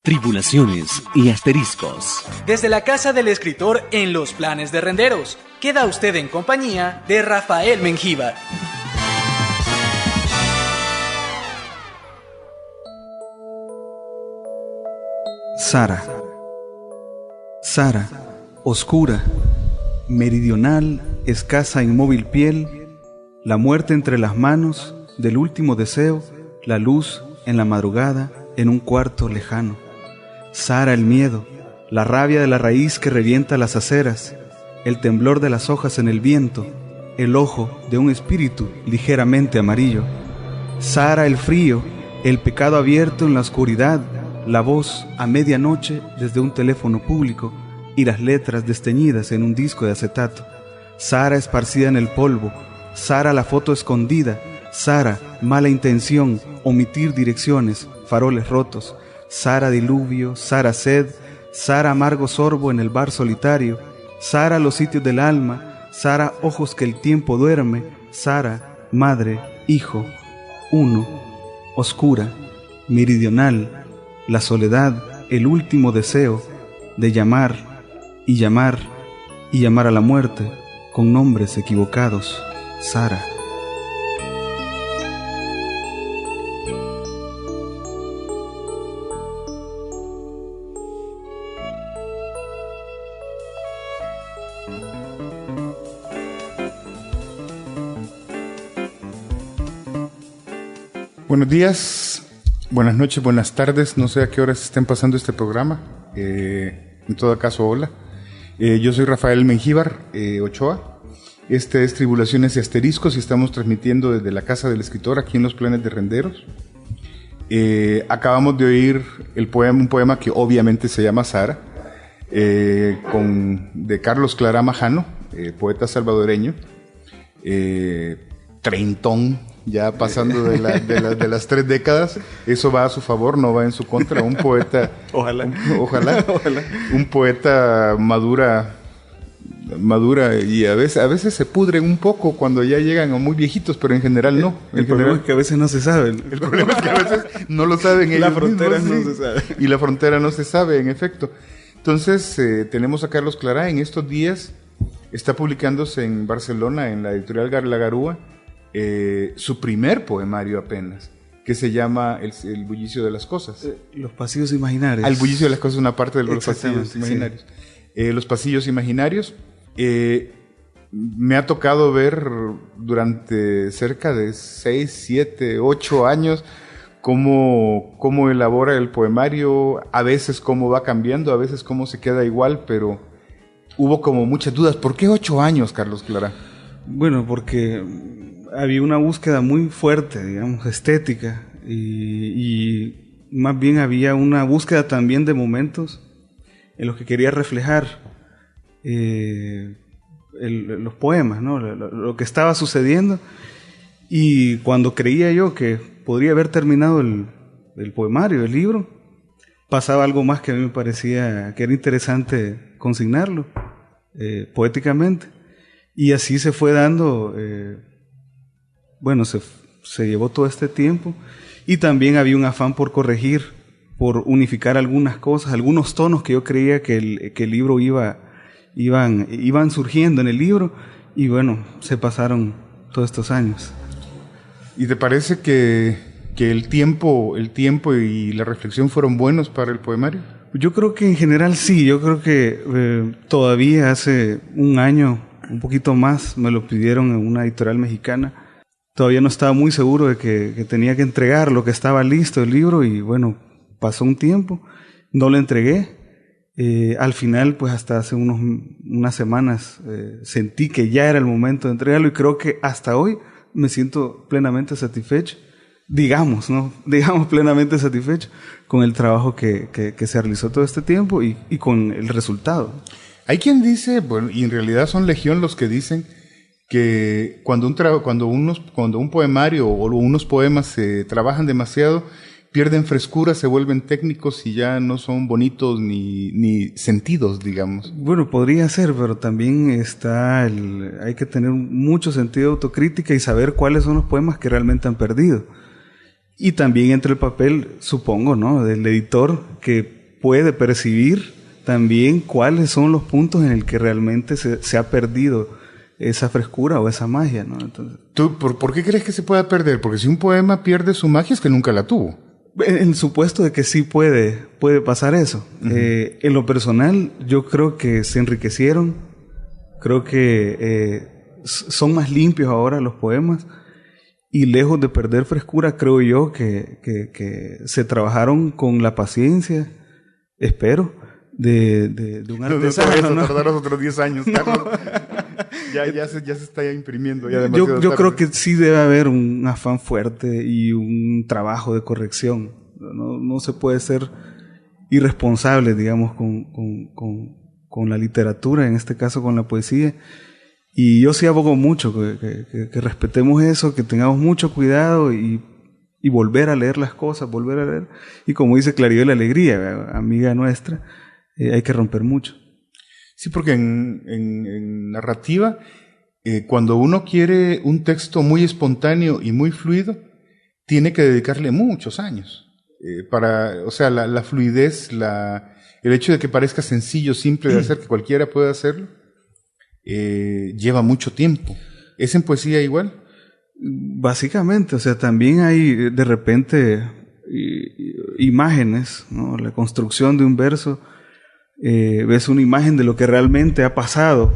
Tribulaciones y asteriscos. Desde la casa del escritor en Los Planes de Renderos, queda usted en compañía de Rafael Mengíbar. Sara. Sara, oscura, meridional, escasa, inmóvil piel, la muerte entre las manos del último deseo, la luz en la madrugada en un cuarto lejano. Sara, el miedo, la rabia de la raíz que revienta las aceras, el temblor de las hojas en el viento, el ojo de un espíritu ligeramente amarillo. Sara, el frío, el pecado abierto en la oscuridad, la voz a medianoche desde un teléfono público y las letras desteñidas en un disco de acetato. Sara, esparcida en el polvo. Sara, la foto escondida. Sara, mala intención, omitir direcciones, faroles rotos. Sara, diluvio. Sara, sed. Sara, amargo sorbo en el bar solitario. Sara, los sitios del alma. Sara, ojos que el tiempo duerme. Sara, madre, hijo, uno, oscura, meridional, la soledad, el último deseo de llamar y llamar y llamar a la muerte con nombres equivocados. Sara. Buenos días, buenas noches, buenas tardes, no sé a qué horas estén pasando este programa, en todo caso, hola. Yo soy Rafael Mengíbar Ochoa, este es Tribulaciones y Asteriscos y estamos transmitiendo desde la casa del escritor aquí en Los Planes de Renderos. Acabamos de oír un poema que obviamente se llama Sara, de Carlos Clará Majano, poeta salvadoreño, treintón, ya pasando de las 3 décadas. Eso va a su favor, no va en su contra. Un poeta, ojalá. Un poeta madura y a veces se pudren un poco cuando ya llegan a muy viejitos, pero en general no. El problema es que a veces no se sabe. El problema es que a veces no lo saben ellos. La frontera mismos, no se sabe. Y la frontera no se sabe, en efecto. Entonces, tenemos a Carlos Clará. En estos días está publicándose en Barcelona, en la editorial La Garúa, su primer poemario apenas, que se llama El bullicio de las cosas. Los pasillos imaginarios. El bullicio de las cosas es una parte de los pasillos imaginarios. Sí. Los pasillos imaginarios. Me ha tocado ver durante cerca de 6, 7, 8 años cómo elabora el poemario, a veces cómo va cambiando, a veces cómo se queda igual, pero hubo como muchas dudas. ¿Por qué 8 años, Carlos Clará? Bueno, porque había una búsqueda muy fuerte, digamos, estética, y más bien había una búsqueda también de momentos en los que quería reflejar los poemas, ¿no? Lo que estaba sucediendo, y cuando creía yo que podría haber terminado el poemario, el libro, pasaba algo más que a mí me parecía que era interesante consignarlo poéticamente, y así se fue dando. Bueno, se llevó todo este tiempo, y también había un afán por corregir, por unificar algunas cosas, algunos tonos que yo creía que el libro iban surgiendo en el libro, y bueno, se pasaron todos estos años. ¿Y te parece que el tiempo y la reflexión fueron buenos para el poemario? Yo creo que en general sí. Yo creo que todavía hace un año, un poquito más, me lo pidieron en una editorial mexicana. Todavía no estaba muy seguro de que tenía que entregar lo que estaba listo el libro, y bueno, pasó un tiempo, no lo entregué. Al final, pues hasta hace unas semanas sentí que ya era el momento de entregarlo, y creo que hasta hoy me siento plenamente satisfecho, digamos plenamente satisfecho con el trabajo que se realizó todo este tiempo y con el resultado. Hay quien dice, bueno, y en realidad son legión los que dicen que cuando un poemario o unos poemas se trabajan demasiado, pierden frescura, se vuelven técnicos y ya no son bonitos ni sentidos, digamos. Bueno, podría ser, pero también hay que tener mucho sentido de autocrítica y saber cuáles son los poemas que realmente han perdido. Y también entra el papel, supongo, ¿no?, del editor, que puede percibir también cuáles son los puntos en el que realmente se ha perdido esa frescura o esa magia, ¿no? Entonces, ¿Tú por qué crees que se pueda perder? Porque si un poema pierde su magia es que nunca la tuvo. en supuesto de que sí puede pasar eso. Uh-huh. En lo personal, yo creo que se enriquecieron. Creo que son más limpios ahora los poemas. Y lejos de perder frescura, creo yo que se trabajaron con la paciencia, espero, de un artesano. No tardaron otros 10 años, Carlos. Ya se está imprimiendo. Yo creo que sí debe haber un afán fuerte y un trabajo de corrección. No se puede ser irresponsable, digamos, con la literatura, en este caso con la poesía. Y yo sí abogo mucho que respetemos eso, que tengamos mucho cuidado y volver a leer las cosas, volver a leer. Y como dice Claridad la Alegría, amiga nuestra, hay que romper mucho. Sí, porque en narrativa, cuando uno quiere un texto muy espontáneo y muy fluido, tiene que dedicarle muchos años. La fluidez, el hecho de que parezca sencillo, simple de hacer, que cualquiera pueda hacerlo, lleva mucho tiempo. ¿Es en poesía igual? Básicamente, o sea, también hay de repente imágenes, ¿no? La construcción de un verso, ves una imagen de lo que realmente ha pasado,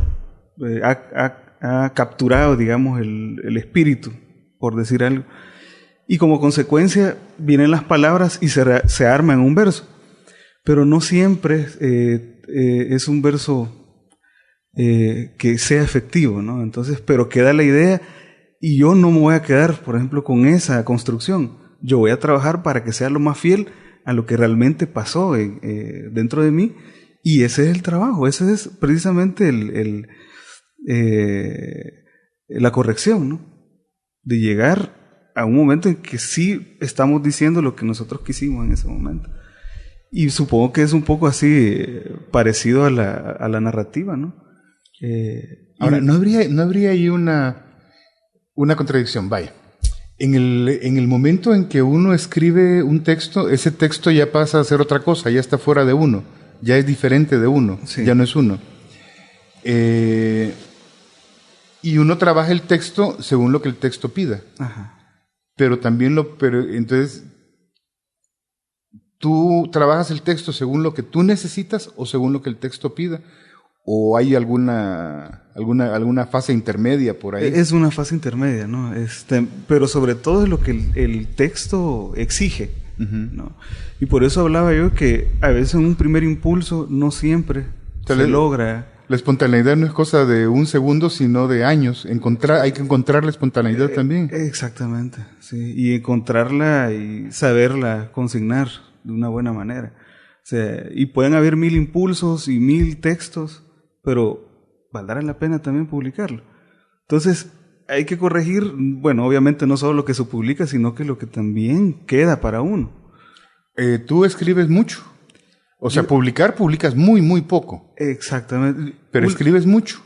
ha capturado, digamos, el espíritu, por decir algo, y como consecuencia vienen las palabras y se arma en un verso, pero no siempre es un verso que sea efectivo, ¿no? Entonces, pero queda la idea y yo no me voy a quedar, por ejemplo, con esa construcción. Yo voy a trabajar para que sea lo más fiel a lo que realmente pasó dentro de mí, y ese es el trabajo, ese es precisamente la corrección, ¿no? De llegar a un momento en que sí estamos diciendo lo que nosotros quisimos en ese momento. Y supongo que es un poco así parecido a la narrativa, ¿no? Ahora, ¿no habría ahí una contradicción? Vaya, en el momento en que uno escribe un texto, ese texto ya pasa a ser otra cosa, ya está fuera de uno, ya es diferente de uno, sí. Ya no es uno. Y uno trabaja el texto según lo que el texto pida. Ajá. Pero entonces, ¿tú trabajas el texto según lo que tú necesitas o según lo que el texto pida? ¿O hay alguna fase intermedia por ahí? Es una fase intermedia, ¿no? Pero sobre todo es lo que el texto exige, uh-huh, ¿no? Y por eso hablaba yo que a veces un primer impulso no siempre se logra. La espontaneidad no es cosa de un segundo, sino de años. Hay que encontrar la espontaneidad también. Exactamente, sí. Y encontrarla y saberla consignar de una buena manera. O sea, y pueden haber 1000 impulsos y 1000 textos, pero valdrá la pena también publicarlo. Entonces, hay que corregir, bueno, obviamente no solo lo que se publica, sino que lo que también queda para uno. Tú escribes mucho. O sea, publicas muy, muy poco. Exactamente. Pero escribes mucho.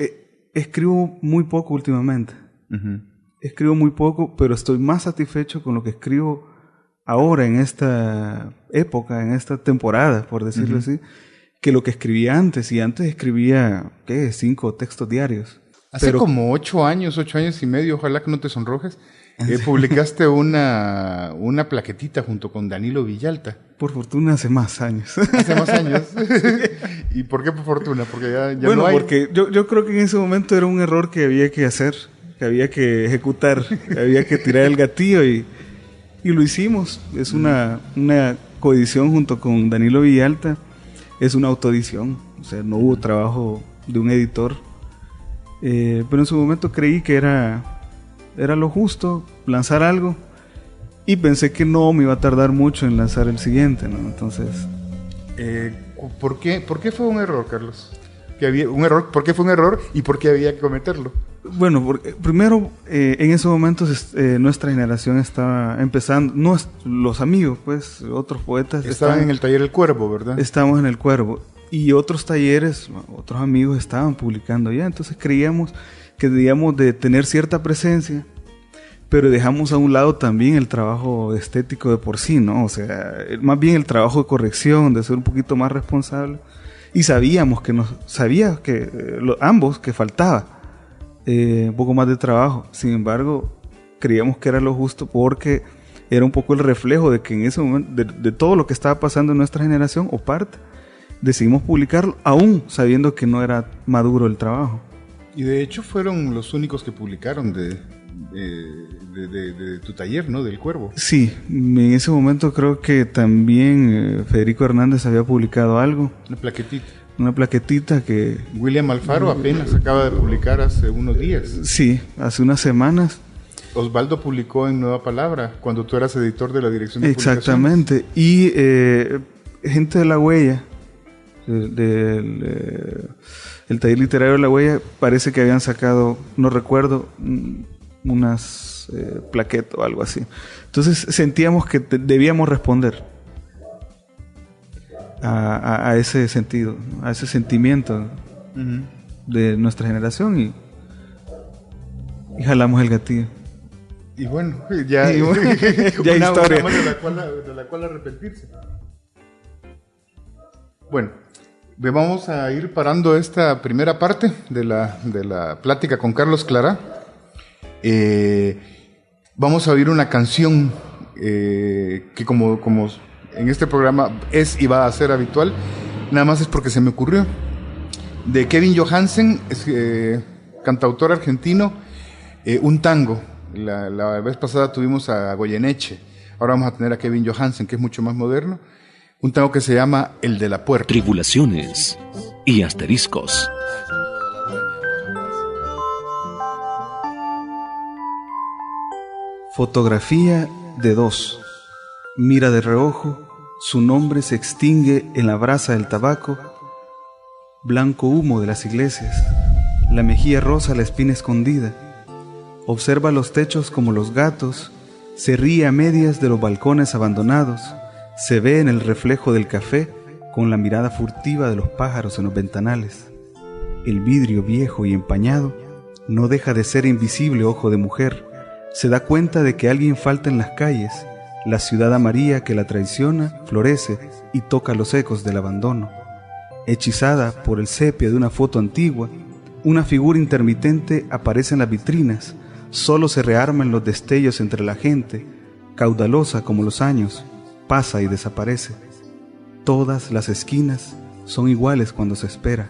Escribo muy poco últimamente. Uh-huh. Escribo muy poco, pero estoy más satisfecho con lo que escribo ahora, en esta época, en esta temporada, por decirlo uh-huh, así, que lo que escribía antes. Y antes escribía, 5 textos diarios. Hace como 8 años y medio, ojalá que no te sonrojes, publicaste una plaquetita junto con Danilo Villalta. Por fortuna hace más años. Hace más años. ¿Y por qué por fortuna? Porque ya bueno, no hay. Porque yo creo que en ese momento era un error que había que hacer, que había que ejecutar, que había que tirar el gatillo y lo hicimos. Es una coedición junto con Danilo Villalta. Es una autoedición. O sea, no hubo trabajo de un editor. Pero en su momento creí que era lo justo lanzar algo y pensé que no me iba a tardar mucho en lanzar el siguiente, ¿no? Entonces, ¿por qué fue un error, Carlos? ¿Por qué fue un error y por qué había que cometerlo? Bueno, primero, en esos momentos nuestra generación estaba empezando, los amigos, pues, otros poetas estaban en el taller El Cuervo, ¿verdad? Estábamos en El Cuervo. Y otros talleres, otros amigos estaban publicando ya, entonces creíamos que debíamos de tener cierta presencia, pero dejamos a un lado también el trabajo estético de por sí, ¿no? O sea, más bien el trabajo de corrección, de ser un poquito más responsable. Y sabíamos que ambos que faltaba un poco más de trabajo. Sin embargo, creíamos que era lo justo porque era un poco el reflejo de que en ese momento, de todo lo que estaba pasando en nuestra generación o parte, decidimos publicarlo, aún sabiendo que no era maduro el trabajo. Y de hecho fueron los únicos que publicaron de tu taller, ¿no? Del Cuervo. Sí, en ese momento creo que también Federico Hernández había publicado algo. Una plaquetita que... William Alfaro apenas acaba de publicar hace unos días. Sí, hace unas semanas. Osvaldo publicó en Nueva Palabra, cuando tú eras editor de la dirección de Exactamente. Y gente de La Huella, el taller literario de La Huella, parece que habían sacado, no recuerdo, unas plaquetas o algo así. Entonces sentíamos que debíamos responder a ese sentido, a ese sentimiento de nuestra generación y jalamos el gatillo. Y bueno, ya historia de la cual arrepentirse. Bueno, vamos a ir parando esta primera parte de la plática con Carlos Clará. Vamos a oír una canción que como en este programa es y va a ser habitual, nada más es porque se me ocurrió, de Kevin Johansen, cantautor argentino, un tango. La vez pasada tuvimos a Goyeneche, ahora vamos a tener a Kevin Johansen, que es mucho más moderno, un tango que se llama El de la Puerta. Tribulaciones y asteriscos. Fotografía de dos. Mira de reojo, su nombre se extingue en la brasa del tabaco, blanco humo de las iglesias, la mejilla rosa, la espina escondida. Observa los techos como los gatos, se ríe a medias de los balcones abandonados, se ve en el reflejo del café con la mirada furtiva de los pájaros en los ventanales. El vidrio viejo y empañado no deja de ser invisible ojo de mujer. Se da cuenta de que alguien falta en las calles. La ciudad amarilla que la traiciona florece y toca los ecos del abandono. Hechizada por el sepia de una foto antigua, una figura intermitente aparece en las vitrinas. Solo se rearman los destellos entre la gente, caudalosa como los años, pasa y desaparece. Todas las esquinas son iguales cuando se espera.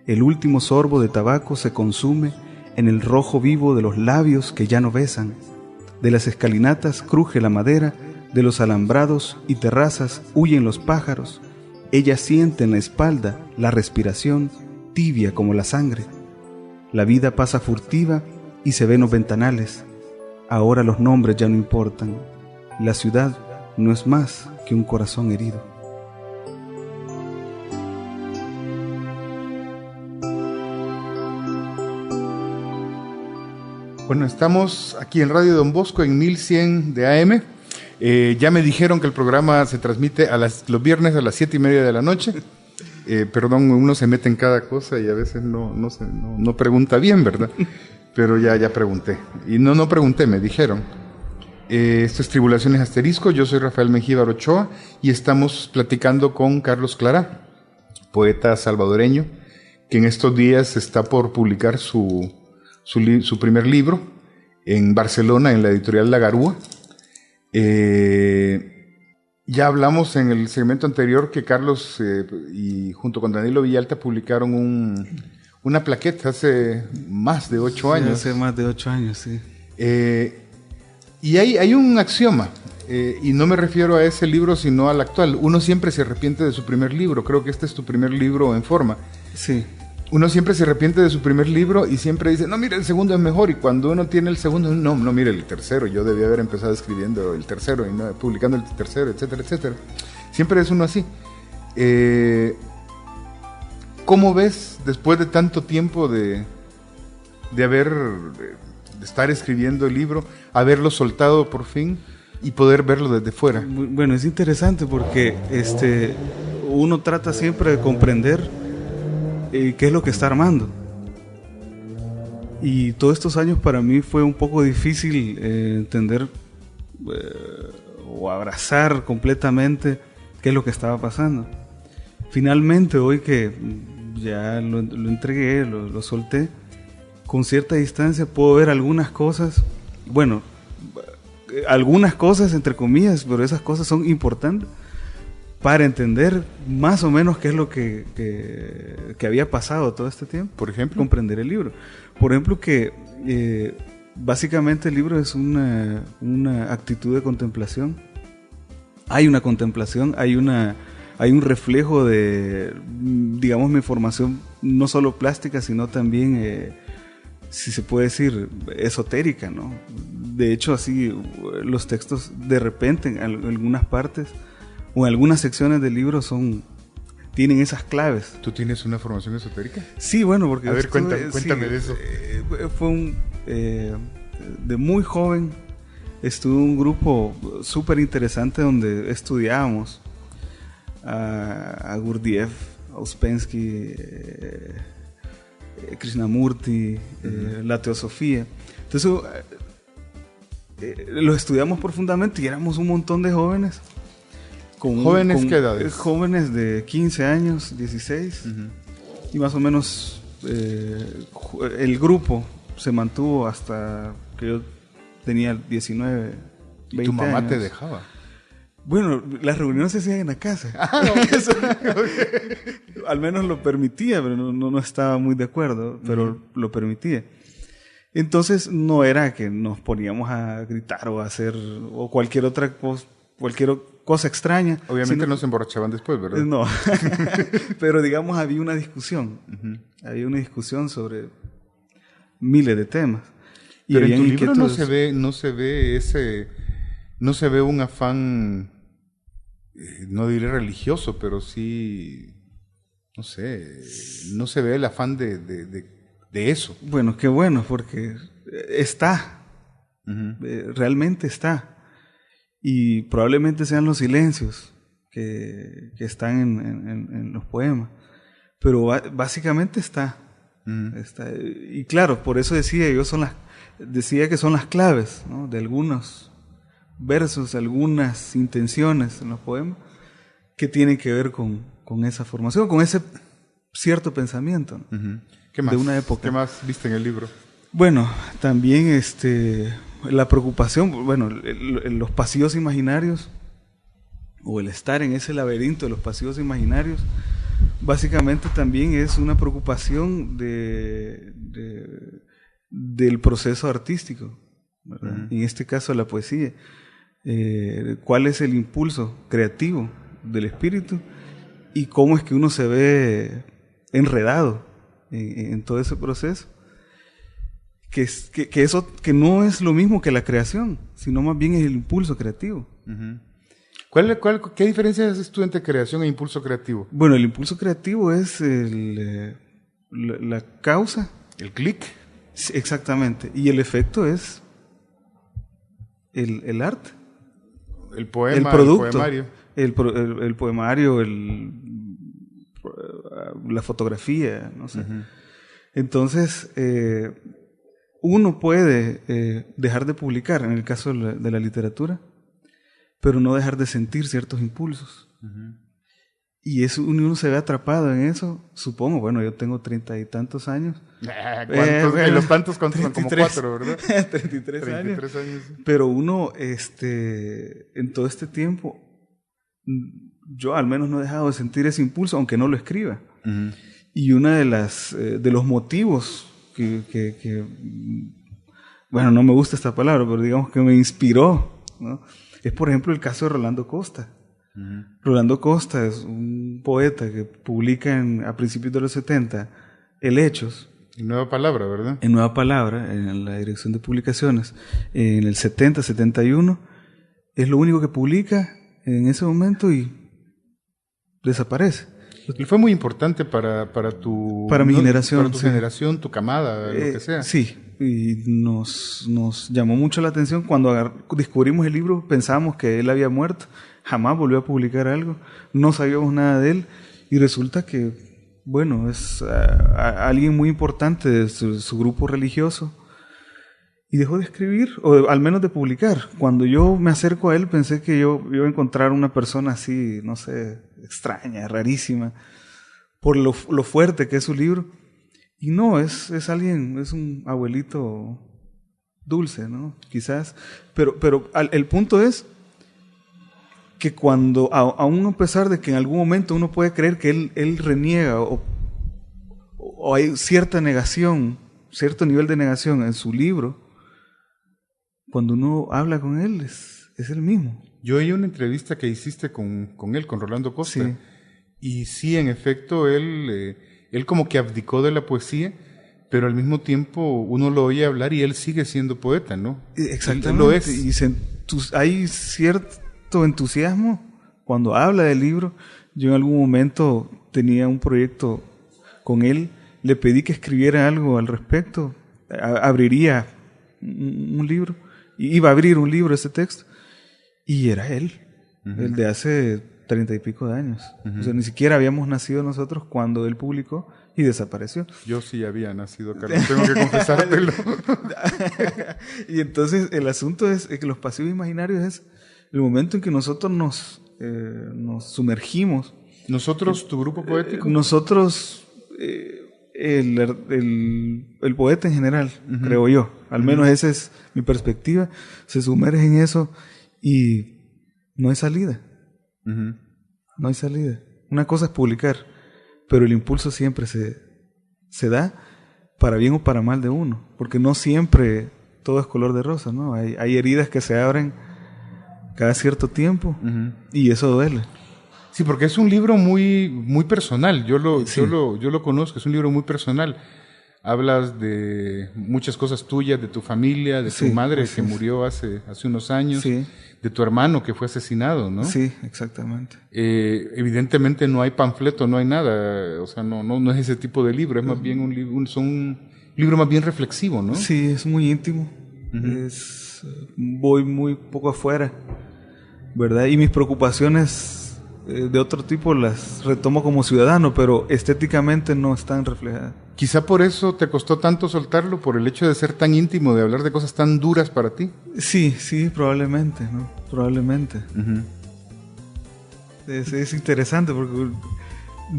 El último sorbo de tabaco se consume en el rojo vivo de los labios que ya no besan. De las escalinatas cruje la madera, de los alambrados y terrazas huyen los pájaros. Ella siente en la espalda la respiración tibia como la sangre. La vida pasa furtiva y se ven los ventanales. Ahora los nombres ya no importan. La ciudad no es más que un corazón herido. Bueno, estamos aquí en Radio Don Bosco en 1100 de AM. Ya me dijeron que el programa se transmite los viernes a las 7:30 de la noche. Perdón, uno se mete en cada cosa y a veces no pregunta bien, ¿verdad? Pero ya pregunté. Y no pregunté, me dijeron. Esto es Tribulaciones Asterisco, yo soy Rafael Mengíbar Ochoa y estamos platicando con Carlos Clará, poeta salvadoreño, que en estos días está por publicar su primer libro en Barcelona, en la editorial La Garúa. Ya hablamos en el segmento anterior que Carlos y junto con Danilo Villalta publicaron una plaqueta hace más de 8 años. Hace más de 8 años, sí. Y hay un axioma, y no me refiero a ese libro, sino al actual. Uno siempre se arrepiente de su primer libro. Creo que este es tu primer libro en forma. Sí. Uno siempre se arrepiente de su primer libro y siempre dice, no, mire, el segundo es mejor. Y cuando uno tiene el segundo, no, mire, el tercero. Yo debía haber empezado escribiendo el tercero y no publicando el tercero, etcétera, etcétera. Siempre es uno así. ¿Cómo ves, después de tanto tiempo de estar escribiendo el libro, haberlo soltado por fin y poder verlo desde fuera? Bueno, es interesante porque uno trata siempre de comprender qué es lo que está armando. Y todos estos años para mí fue un poco difícil entender o abrazar completamente qué es lo que estaba pasando. Finalmente, hoy que ya lo entregué, lo solté, con cierta distancia puedo ver algunas cosas, bueno, algunas cosas entre comillas, pero esas cosas son importantes para entender más o menos qué es lo que había pasado todo este tiempo. Por ejemplo, comprender el libro. Por ejemplo, que básicamente el libro es una actitud de contemplación. Hay una contemplación, hay un reflejo de, digamos, mi formación no solo plástica, sino también, si se puede decir, esotérica, ¿no? De hecho, así los textos de repente en algunas partes o en algunas secciones del libro tienen esas claves. ¿Tú tienes una formación esotérica? Sí, bueno, porque... A ver, cuéntame de eso. Fue de muy joven, estuve en un grupo súper interesante donde estudiábamos a Gurdjieff, a Uspensky, Krishnamurti, la teosofía. Entonces lo estudiamos profundamente y éramos un montón de jóvenes. ¿Jóvenes qué edades? Jóvenes de 15 años, 16. Y más o menos el grupo se mantuvo hasta que yo tenía 19, 20 años. ¿Tu mamá te dejaba? Bueno, las reuniones se hacían en la casa. Al menos lo permitía, pero no estaba muy de acuerdo, pero lo permitía. Entonces no era que nos poníamos a gritar o a hacer o cualquier otra cosa, cosa extraña. Obviamente no se emborrachaban después, ¿verdad? No, pero digamos había una discusión. Había una discusión sobre miles de temas. Y pero en tu libro no se ve un afán, no diré religioso, pero sí, no sé, no se ve el afán de eso. Bueno, qué bueno, porque está, realmente está. Y probablemente sean los silencios que están en los poemas. Pero básicamente está. Y claro, por eso decía que son las claves, ¿no? De algunos versos, algunas intenciones en los poemas que tienen que ver con esa formación, con ese cierto pensamiento, ¿no? ¿Qué más? De una época. ¿Qué más viste en el libro? Bueno, también la preocupación, bueno, los pasillos imaginarios o el estar en ese laberinto de los pasillos imaginarios, básicamente también es una preocupación del proceso artístico, ¿verdad? En este caso la poesía. ¿Cuál es el impulso creativo del espíritu y cómo es que uno se ve enredado en todo ese proceso? Que no es lo mismo que la creación, sino más bien es el impulso creativo. ¿Qué diferencia haces tú entre creación e impulso creativo? Bueno, el impulso creativo es la causa. ¿El clic? Sí, exactamente. Y el efecto es el arte. El poema, el producto, el poemario. El poemario, la fotografía, no sé. Entonces, uno puede dejar de publicar, en el caso de la literatura, pero no dejar de sentir ciertos impulsos. Y uno se ve atrapado en eso, supongo. Bueno, yo tengo 30 y tantos años. ¿Cuántos? Los tantos, ¿cuántos son? Como 4, ¿verdad? 33 años. Pero uno, en todo este tiempo, yo al menos no he dejado de sentir ese impulso, aunque no lo escriba. Y una de los motivos que bueno, no me gusta esta palabra, pero digamos que me inspiró, ¿no? Es, por ejemplo, el caso de Rolando Costa. Rolando Costa es un poeta que publica a principios de los 70 el Hechos. En Nueva Palabra, ¿verdad? En Nueva Palabra, en la dirección de publicaciones. En el 70, 71, es lo único que publica en ese momento y desaparece. Y fue muy importante para mi generación. Para tu generación, tu camada, lo que sea. Sí, y nos llamó mucho la atención. Cuando descubrimos el libro, pensábamos que él había muerto. Jamás volvió a publicar algo. No sabíamos nada de él. Y resulta que bueno, es alguien muy importante de su grupo religioso. Y dejó de escribir, o al menos de publicar. Cuando yo me acerco a él, pensé que yo iba a encontrar una persona así, no sé, extraña, rarísima, por lo fuerte que es su libro. Y no, es alguien, es un abuelito dulce, ¿no? Quizás. Pero el punto es que cuando, aún a pesar de que en algún momento uno puede creer que él reniega o hay cierta negación, cierto nivel de negación en su libro, cuando uno habla con él, es el mismo. Yo oí una entrevista que hiciste con él, con Rolando Costa, sí. Y sí, en efecto, él como que abdicó de la poesía, pero al mismo tiempo uno lo oye hablar y él sigue siendo poeta, ¿no? Exactamente. Él lo es. Y hay cierto entusiasmo cuando habla del libro. Yo en algún momento tenía un proyecto con él, le pedí que escribiera algo al respecto, abriría un libro. Iba a abrir un libro ese texto y era él, el de hace 30 y pico de años. O sea, ni siquiera habíamos nacido nosotros cuando él publicó y desapareció. Yo sí había nacido, Carlos, tengo que confesártelo. Y entonces el asunto es que los pasivos imaginarios es el momento en que nosotros nos sumergimos. ¿Nosotros, tu grupo poético? Nosotros, el poeta en general, creo yo, al menos esa es mi perspectiva, se sumerge en eso y no hay salida. No hay salida. Una cosa es publicar, pero el impulso siempre se da para bien o para mal de uno, porque no siempre todo es color de rosa, ¿no? Hay heridas que se abren cada cierto tiempo y eso duele. Sí, porque es un libro muy, muy personal. Yo lo conozco, es un libro muy personal. Hablas de muchas cosas tuyas, de tu familia, de tu madre que murió hace unos años, de tu hermano que fue asesinado, ¿no? Sí, exactamente. Evidentemente no hay panfleto, no hay nada, o sea, no es ese tipo de libro, es más bien un libro más bien reflexivo, ¿no? Sí, es muy íntimo. Voy muy poco afuera, ¿verdad? Y mis preocupaciones de otro tipo las retomo como ciudadano, pero estéticamente no están reflejadas. Quizá por eso te costó tanto soltarlo, por el hecho de ser tan íntimo, de hablar de cosas tan duras para ti. Sí, probablemente, ¿no? Probablemente. Es interesante porque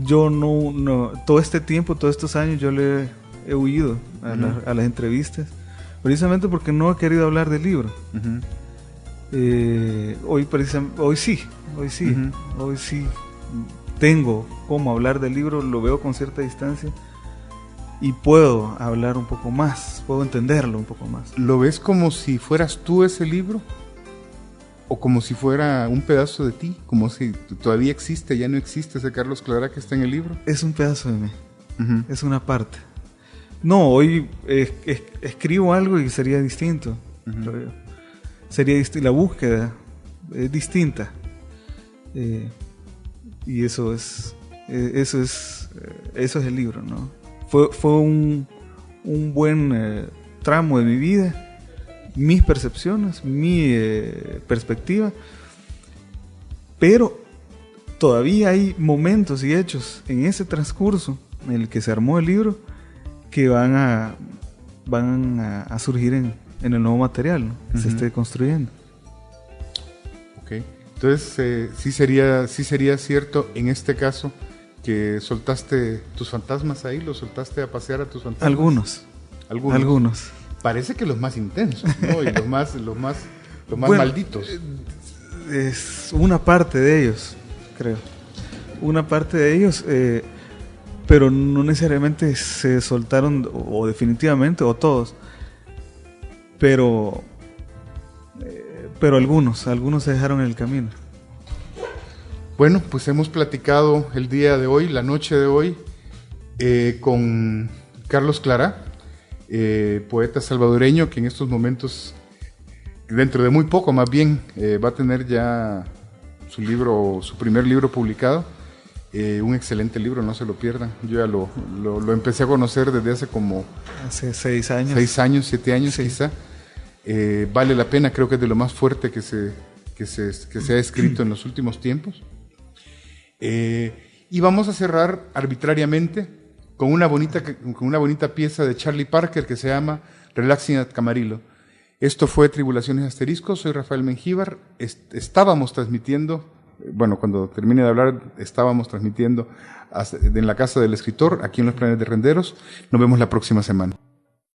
yo no todo este tiempo, todos estos años yo le he huido a las entrevistas, precisamente porque no he querido hablar del libro. Hoy sí tengo cómo hablar del libro, lo veo con cierta distancia y puedo hablar un poco más, puedo entenderlo un poco más. ¿Lo ves como si fueras tú ese libro? ¿O como si fuera un pedazo de ti? Como si todavía existe, ya no existe ese Carlos Clará que está en el libro. Es un pedazo de mí, es una parte. No, hoy escribo algo y sería distinto. La búsqueda es distinta. Y eso es el libro, ¿no? Fue un buen tramo de mi vida, mis percepciones, mi perspectiva, pero todavía hay momentos y hechos en ese transcurso en el que se armó el libro que van a surgir en el nuevo material, ¿no? Que se esté construyendo. Okay. Entonces, sí sería cierto en este caso que soltaste tus fantasmas ahí, los soltaste a pasear a tus fantasmas. Algunos. Parece que los más intensos, ¿no? Y los más bueno, malditos. Es una parte de ellos, creo. Una parte de ellos, pero no necesariamente se soltaron, o definitivamente, o todos. Pero algunos se dejaron en el camino. Bueno, pues hemos platicado el día de hoy, la noche de hoy, con Carlos Clará, poeta salvadoreño que en estos momentos, dentro de muy poco más bien, va a tener ya su primer libro publicado. Un excelente libro, no se lo pierdan. Yo ya lo empecé a conocer desde hace como... Hace 6 años. 6 años, 7 años quizá. Vale la pena, creo que es de lo más fuerte que se ha escrito en los últimos tiempos. Y vamos a cerrar arbitrariamente con una bonita pieza de Charlie Parker que se llama Relaxing at Camarillo. Esto fue Tribulaciones Asteriscos, soy Rafael Mengíbar. Estábamos transmitiendo, cuando termine de hablar, estábamos transmitiendo en la casa del escritor, aquí en los Planes de Renderos. Nos vemos la próxima semana.